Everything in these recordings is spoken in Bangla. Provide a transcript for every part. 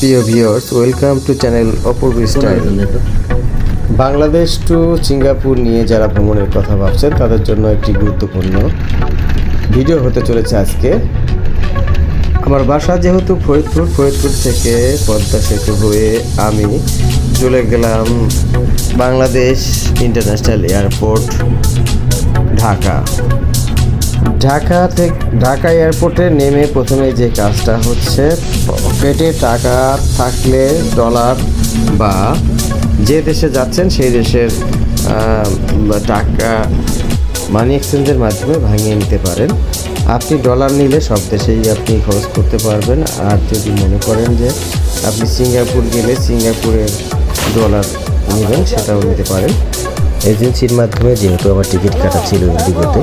প্রিয় viewers, welcome to channel Apurba style. Bangladesh to Singapore নিয়ে যারা ভ্রমণের কথা ভাবছেন তাদের জন্য একটি গুরুত্বপূর্ণ ভিডিও হতে চলেছে আজকে। আমার বাসা যেহেতু ফরিদপুর থেকে পদ্মা সেতু হয়ে আমি চলে গেলাম বাংলাদেশ ইন্টারন্যাশনাল এয়ারপোর্ট ঢাকা এয়ারপোর্টে নেমে প্রথমে যে কাজটা হচ্ছে, পকেটে টাকা থাকলে ডলার বা যে দেশে যাচ্ছেন সেই দেশের টাকা মানি এক্সচেঞ্জের মাধ্যমে ভাঙিয়ে নিতে পারেন। আপনি ডলার নিলে সব দেশেই আপনি খরচ করতে পারবেন, আর যদি মনে করেন যে আপনি সিঙ্গাপুর গেলে সিঙ্গাপুরের ডলার নেবেন সেটাও নিতে পারেন। এজেন্সির মাধ্যমে যেহেতু আমার টিকিট কাটা ছিল ইন্ডিগোতে,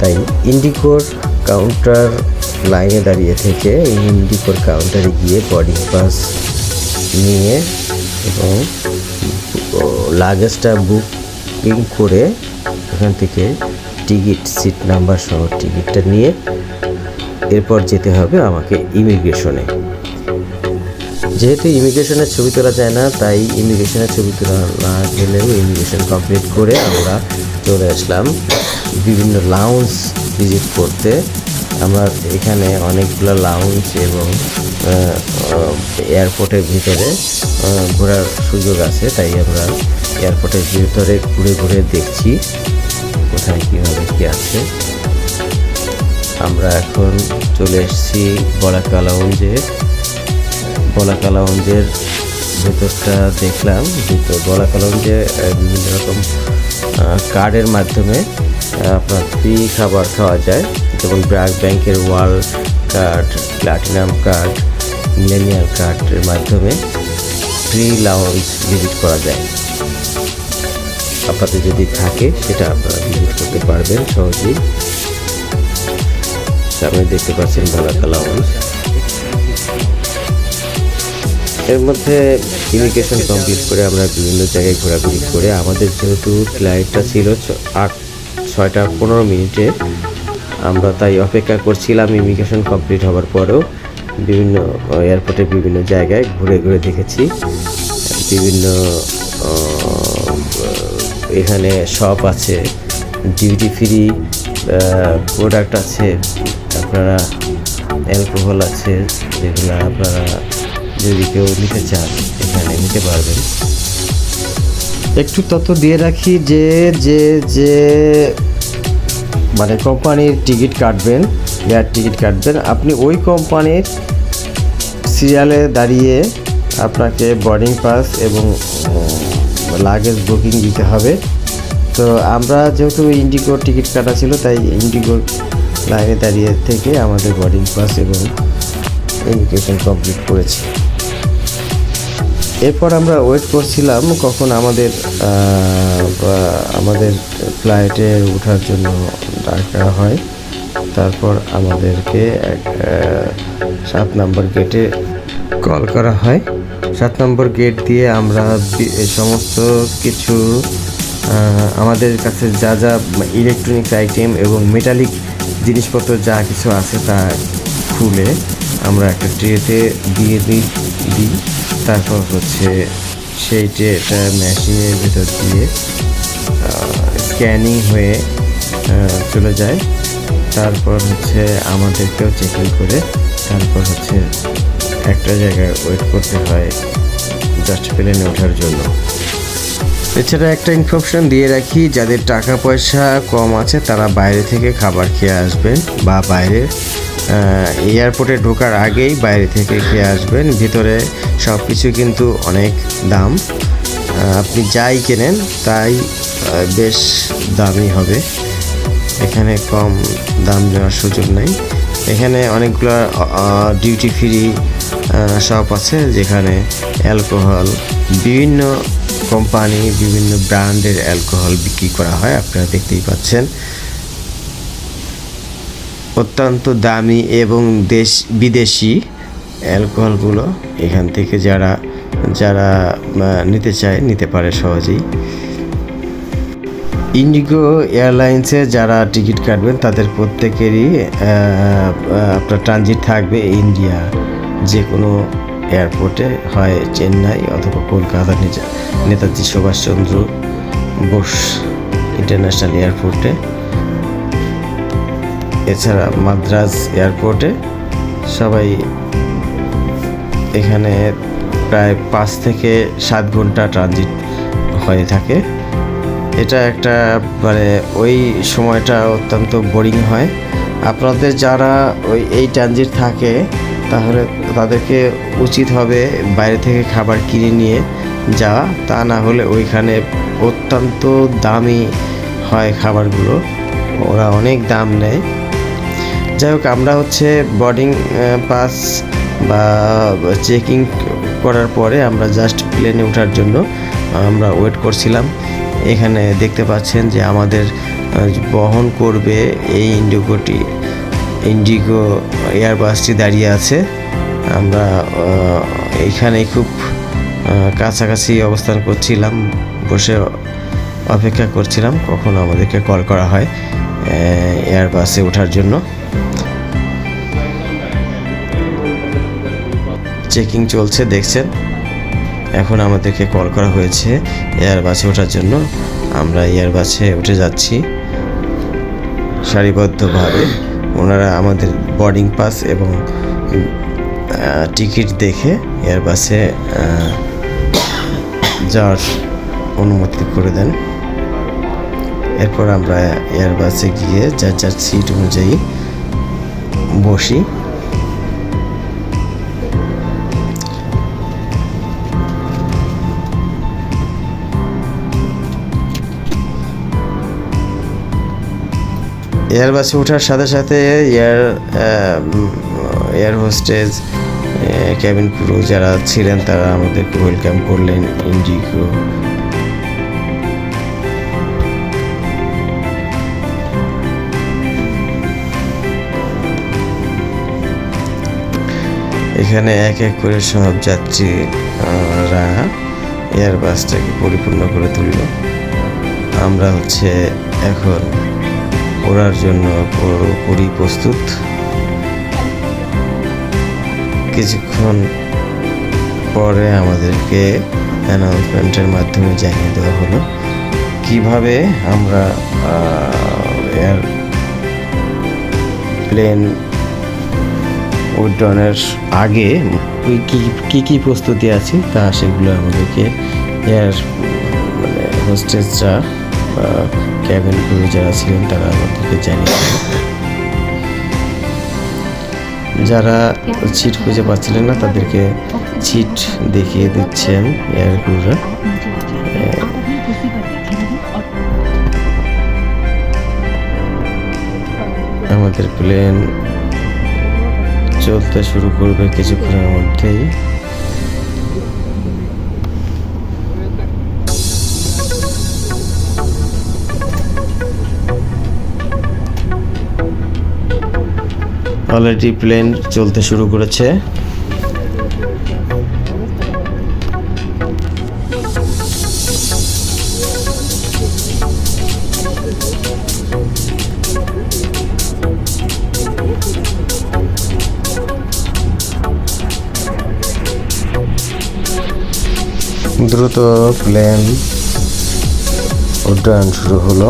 তাই ইন্ডিগোর কাউন্টার লাইনে দাঁড়িয়ে থেকে ইন্ডিগোর কাউন্টারে গিয়ে বোর্ডিং পাস নিয়ে এবং লাগেজটা বুকিং করে ওখান থেকে টিকিট সিট নাম্বার সহ টিকিটটা নিয়ে এরপর যেতে হবে আমাকে ইমিগ্রেশনে। যেহেতু ইমিগ্রেশনের ছবি তোলা যায় না, তাই ইমিগ্রেশনের ছবি তোলা না গেলেও ইমিগ্রেশন কমপ্লিট করে আমরা চলে আসলাম বিভিন্ন লাউঞ্জ ভিজিট করতে। আমরা এখানে অনেকগুলো লাউঞ্জ এবং এয়ারপোর্টের ভিতরে ঘোরার সুযোগ আছে, তাই আমরা এয়ারপোর্টের ভিতরে ঘুরে ঘুরে দেখছি কোথায় কীভাবে কী আছে। আমরা এখন চলে এসেছি বলাকা লাউঞ্জের ভেতরটা দেখলাম। বলাকা লাউঞ্জে বিভিন্ন রকম কার্ডের মাধ্যমে আপনার ফ্রি খাবার খাওয়া যায়, যেমন ব্র্যাক ব্যাংকের world card, platinum card, millennial কার্ডের মাধ্যমে ফ্রি লাউঞ্জ ভিজিট করা যায়। আপনাদের যদি থাকে সেটা আপনারা ভিজিট করতে পারবেন সহজেই। সামনে দেখতে পাচ্ছেন বলাকা লাউঞ্জ। এর মধ্যে ইমিগ্রেশন কমপ্লিট করে আমরা বিভিন্ন জায়গায় ঘোরাঘুরি করে, আমাদের যেহেতু ফ্লাইটটা ছিল 6:15 আমরা তাই অপেক্ষা করছিলাম ইমিগ্রেশন কমপ্লিট হওয়ার পরেও। বিভিন্ন এয়ারপোর্টে বিভিন্ন জায়গায় ঘুরে ঘুরে দেখেছি। বিভিন্ন এখানে শপ আছে, ডিউটি ফ্রি প্রোডাক্ট আছে, আপনারা অ্যালকোহল আছে, যেগুলো আপনারা যদি কেউ নিতে চান এখানে নিতে পারবেন। একটু তথ্য দিয়ে রাখি যে যে মানে কোম্পানির টিকিট কাটবেন, এয়ার টিকিট কাটবেন, আপনি ওই কোম্পানির সিরিয়ালে দাঁড়িয়ে আপনাকে বোর্ডিং পাস এবং লাগেজ বুকিং দিতে হবে। তো আমরা যেহেতু ইন্ডিগোর টিকিট কাটা ছিল, তাই ইন্ডিগোর লাইনে দাঁড়িয়ে থেকে আমাদের বোর্ডিং পাস এবং ইমিগ্রেশন কমপ্লিট করেছি। এরপর আমরা ওয়েট করছিলাম কখন আমাদের ফ্লাইটে ওঠার জন্য ডাকা হয়। তারপর আমাদেরকে 7 নম্বর গেটে কল করা হয়। 7 নম্বর গেট দিয়ে আমরা সমস্ত কিছু আমাদের কাছে যা ইলেকট্রনিক্স আইটেম এবং মেটালিক জিনিসপত্র যা কিছু আছে তা খুলে আমরা একটা ট্রেতে দিয়ে দিই। তারপর হচ্ছে সেই ট্রেটা মেশিনের ভিতর দিয়ে স্ক্যানিং হয়ে চলে যায়। তারপর হচ্ছে আমাদেরকেও চেকিং করে তারপর হচ্ছে একটা জায়গায় ওয়েট করতে হয় জাস্ট প্লেনে ওঠার জন্য। এছাড়া একটা ইনফরমেশন দিয়ে রাখি, যাদের টাকা পয়সা কম আছে তারা বাইরে থেকে খাবার খেয়ে আসবেন, বা বাইরে এয়ারপোর্টে ঢোকার আগেই বাইরে থেকে খেয়ে আসবেন। ভিতরে সব কিছু কিন্তু অনেক দাম, আপনি যাই কেনেন তাই বেশ দামি হবে। এখানে কম দাম নেওয়ার সুযোগ নেই। এখানে অনেকগুলো ডিউটি ফ্রি শপ আছে, যেখানে অ্যালকোহল, বিভিন্ন কোম্পানি, বিভিন্ন ব্র্যান্ডের অ্যালকোহল বিক্রি করা হয়। আপনারা দেখতেই পাচ্ছেন অত্যন্ত দামি এবং বিদেশি অ্যালকোহলগুলো এখান থেকে যারা নিতে চায় নিতে পারে সহজেই। ইন্ডিগো এয়ারলাইন্সে যারা টিকিট কাটবেন তাদের প্রত্যেকেরই আপনার ট্রানজিট থাকবে ইন্ডিয়া, যে কোনো এয়ারপোর্টে, হয় চেন্নাই অথবা কলকাতা নেতাজি সুভাষচন্দ্র বোস ইন্টারন্যাশনাল এয়ারপোর্টে, এছাড়া মাদ্রাজ এয়ারপোর্টে। সবাই এখানে প্রায় 5 থেকে 7 ঘন্টা ট্রানজিট হয়ে থাকে। এটা একটা মানে ওই সময়টা অত্যন্ত বোরিং হয়। আপনাদের যারা এই ট্রানজিট থাকে তাহলে তাদেরকে উচিত হবে বাইরে থেকে খাবার কিনে নিয়ে যাওয়া, তা না হলে ওইখানে অত্যন্ত দামি হয় খাবারগুলো, ওরা অনেক দাম নেয়। যাই হোক, আমরা বোর্ডিং পাস বা চেকিং করার পরে আমরা জাস্ট প্লেনে ওঠার জন্য আমরা ওয়েট করছিলাম। এখানে দেখতে পাচ্ছেন যে আমাদের বহন করবে এই ইন্ডিগো এয়ারবাসটি দাঁড়িয়ে আছে। আমরা এখানে খুব কাছাকাছি অবস্থান করছিলাম, বসে অপেক্ষা করছিলাম কখন আমাদেরকে কল করা হয় এয়ারবাসে ওঠার জন্য। চেকিং চলছে, দেখছেন। এখন আমাদেরকে কল করা হয়েছে এয়ারবাসে ওঠার জন্য। আমরা এয়ারবাসে উঠে যাচ্ছি সারিবদ্ধভাবে। ওনারা আমাদের বোর্ডিং পাস এবং টিকিট দেখে এয়ারবাসে যাওয়ার অনুমতি করে দেন। এরপর আমরা এয়ারবাসে গিয়ে যার যার সিট অনুযায়ী বসি। এয়ারবাসে ওঠার সাথে সাথে এয়ার হোস্টেস, ক্যাবিন ক্রু যারা ছিলেন তারা আমাদেরকে ওয়েলকাম করলেন। ইন্ডিগো এখানে এক এক করে সব যাত্রীরা এয়ারবাসটাকে পরিপূর্ণ করে তুলল। আমরা এখন ওড়ার জন্য পুরোপুরি প্রস্তুত। কিছুক্ষণ পরে আমাদেরকে অ্যানাউন্সমেন্টের মাধ্যমে জানিয়ে দেওয়া হলো কিভাবে আমরা প্লেন উড্ডয়নের আগে কি প্রস্তুতি আছে তা সেগুলো আমাদেরকে হোস্টেসরা বা ক্যাবিন ক্রু যারা ছিলেন তারা আমাদেরকে জানিয়েছেন। যারা সিট খুঁজে পাচ্ছিলেন না তাদেরকে সিট দেখিয়ে দিচ্ছেন এয়ার ক্রুরা। আমাদের প্লেন চলতে শুরু করবে কিছুক্ষণের মধ্যেই। অলরেডি প্লেন চলতে শুরু করেছে। দ্রুত প্লেন উড্ডয়ন শুরু হলো।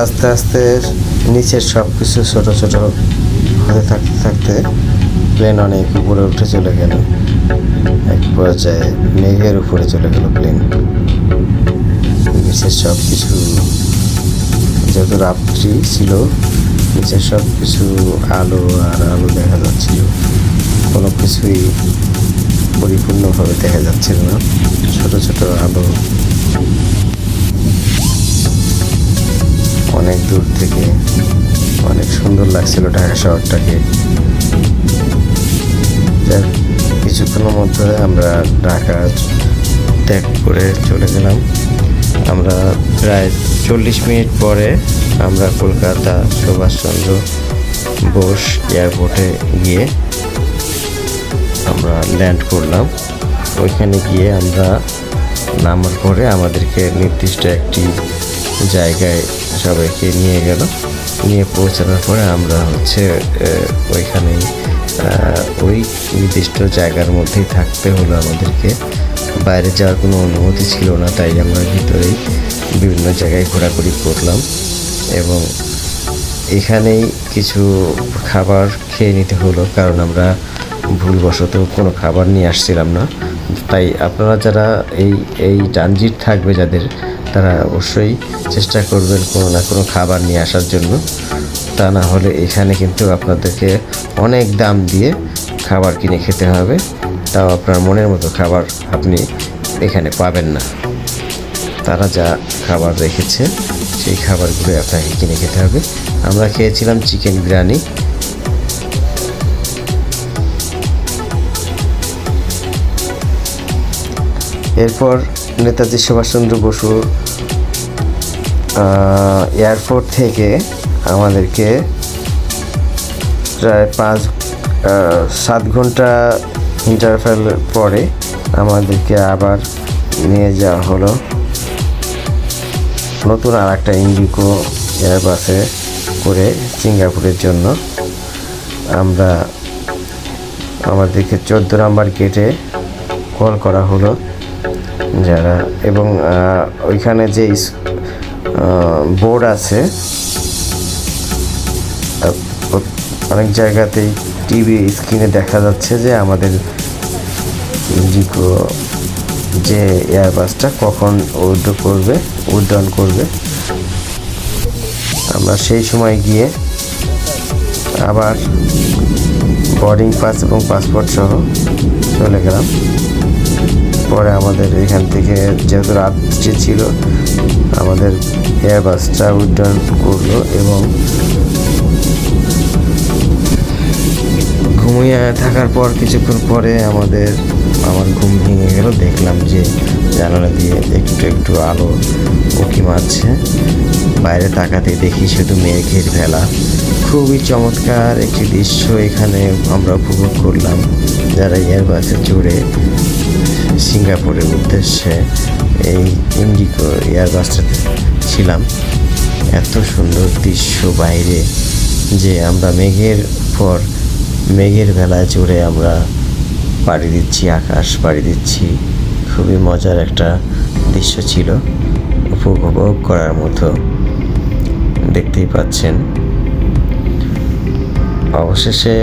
আস্তে আস্তে নিচের সব কিছু ছোটো ছোটো হতে থাকতে থাকতে প্লেন অনেক উপরে উঠে চলে গেল। এক পর্যায়ে মেঘের উপরে চলে গেল প্লেন। নিচের সব কিছু, যত রাত্রি ছিল, নিচের সব কিছু আলো আর আলো দেখা যাচ্ছিল। কোনো কিছুই পরিপূর্ণভাবে দেখা যাচ্ছিল না, ছোট ছোট আলো। অনেক দূর থেকে অনেক সুন্দর লাগছিল ঢাকা শহরটাকে। কিছুক্ষণের মধ্যে আমরা ঢাকা ত্যাগ করে চলে গেলাম। আমরা প্রায় 40 মিনিট পরে আমরা কলকাতা সুভাষচন্দ্র বোস এয়ারপোর্টে গিয়ে আমরা ল্যান্ড করলাম। ওইখানে গিয়ে আমরা নামার পরে আমাদেরকে নির্দিষ্ট একটি জায়গায় সবাইকে নিয়ে গেল। নিয়ে পৌঁছানোর পরে আমরা ওইখানেই ওই নির্দিষ্ট জায়গার মধ্যেই থাকতে হলো আমাদেরকে। বাইরে যাওয়ার কোনো অনুমতি ছিল না, তাই আমরা ভিতরেই বিভিন্ন জায়গায় ঘোরাঘুরি করলাম এবং এখানেই কিছু খাবার খেয়ে নিতে হলো, কারণ আমরা ভুলবশত কোনো খাবার নিয়ে আসছিলাম না। তাই আপনারা যারা এই ট্রানজিট থাকবে যাদের, তারা অবশ্যই চেষ্টা করবেন কোনো না কোনো খাবার নিয়ে আসার জন্য। তা না হলে এখানে কিন্তু আপনাদেরকে অনেক দাম দিয়ে খাবার কিনে খেতে হবে, তাও আপনার মনের মতো খাবার আপনি এখানে পাবেন না। তারা যা খাবার রেখেছে সেই খাবারগুলো আপনাকে কিনে খেতে হবে। আমরা খেয়েছিলাম চিকেন বিরিয়ানি। এরপর নেতাজি সুভাষচন্দ্র বসু এয়ারপোর্ট থেকে আমাদেরকে প্রায় 5-7 ঘন্টা ইন্টারভ্যাল পরে আমাদেরকে আবার নিয়ে যাওয়া হলো নতুন আর একটা ইন্ডিগো এয়ারবাসে করে সিঙ্গাপুরের জন্য। আমাদেরকে 14 নম্বর গেটে কল করা হলো এবং ওইখানে যে বোর্ড আছে, অনেক জায়গাতেই টিভি স্ক্রিনে দেখা যাচ্ছে যে আমাদের ইন্ডিগো যে এয়ারবাসটা কখন উড্ডয়ন করবে। আমরা সেই সময় গিয়ে আবার বোর্ডিং পাস এবং পাসপোর্ট সহ চলে গেলাম। পরে আমাদের এখান থেকে যেহেতু রাত্রি ছিল, আমাদের এয়ারবাসটা উড্ডয়ন করলো এবং ঘুমিয়ে থাকার পর কিছুক্ষণ পরে আমার ঘুম ভেঙে গেল। দেখলাম যে জানালা দিয়ে একটু আলো উঁকি মারছে। বাইরে তাকাতে দেখি শুধু মেঘের ভেলা। খুবই চমৎকার একটি দৃশ্য এখানে আমরা উপভোগ করলাম যারা এয়ারবাসে চড়ে সিঙ্গাপুরের উদ্দেশ্যে এই ইন্ডিগো এয়ারবাসটাতে ছিলাম। এত সুন্দর দৃশ্য বাইরে যে আমরা মেঘের ভেলায় চড়ে আমরা আকাশ পাড়ি দিচ্ছি। খুবই মজার একটা দৃশ্য ছিল, উপভোগ করার মতো। দেখতেই পাচ্ছেন। অবশেষে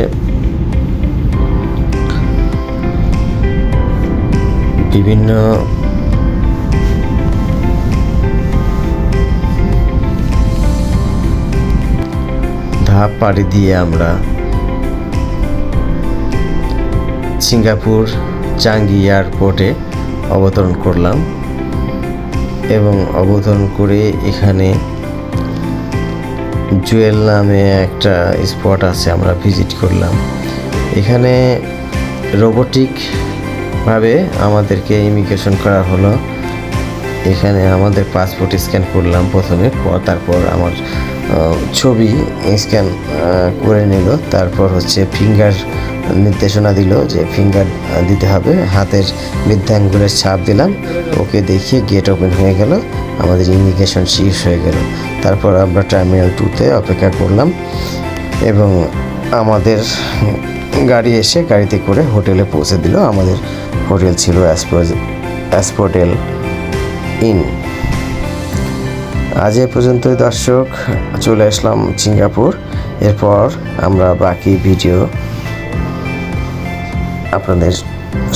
বিভিন্ন ধাপ পাড়ি দিয়ে আমরা সিঙ্গাপুর চাঙ্গি এয়ারপোর্টে অবতরণ করলাম এবং অবতরণ করে এখানে জুয়েল নামে একটা স্পট আছে, আমরা ভিজিট করলাম। এখানে রোবোটিকভাবে আমাদেরকে ইমিগ্রেশন করা হলো। এখানে আমাদের পাসপোর্ট স্ক্যান করলাম প্রথমে, তারপর আমার ছবি স্ক্যান করে নিল। তারপর ফিঙ্গার নির্দেশনা দিল যে ফিঙ্গার দিতে হবে, হাতের বৃদ্ধাঙ্গুলের ছাপ দিলাম। ওকে দেখিয়ে গেট ওপেন হয়ে গেল, আমাদের ইমিগ্রেশন শেষ হয়ে গেল। তারপর আমরা টার্মিনাল 2-তে অপেক্ষা করলাম এবং আমাদের গাড়ি এসে গাড়িতে করে হোটেলে পৌঁছে দিল। আমাদের হোটেল ছিল অ্যাসপোডেল ইন। আজ এ পর্যন্তই দর্শক, চলে আসলাম সিঙ্গাপুর। এরপর আমরা বাকি ভিডিও আপনাদের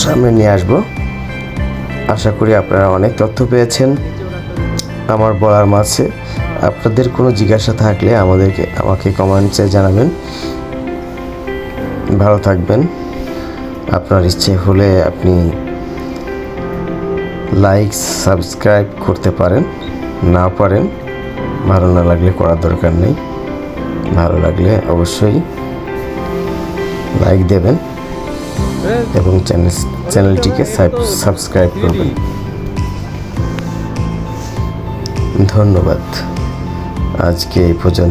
সামনে নিয়ে আসব। আশা করি আপনারা অনেক তথ্য পেয়েছেন আমার বলার মাঝে। আপনাদের কোনো জিজ্ঞাসা থাকলে আমাকে কমেন্টসে জানাবেন। ভালো থাকবেন। আপনার ইচ্ছে হলে আপনি লাইক সাবস্ক্রাইব করতে পারেন, না পারেন। ভালো না লাগলে করার দরকার নেই, ভালো লাগলে অবশ্যই লাইক দেবেন। এবং চ্যানেলটিকে সাবস্ক্রাইব করবেন। ধন্যবাদ। আজকে এই পর্যন্ত।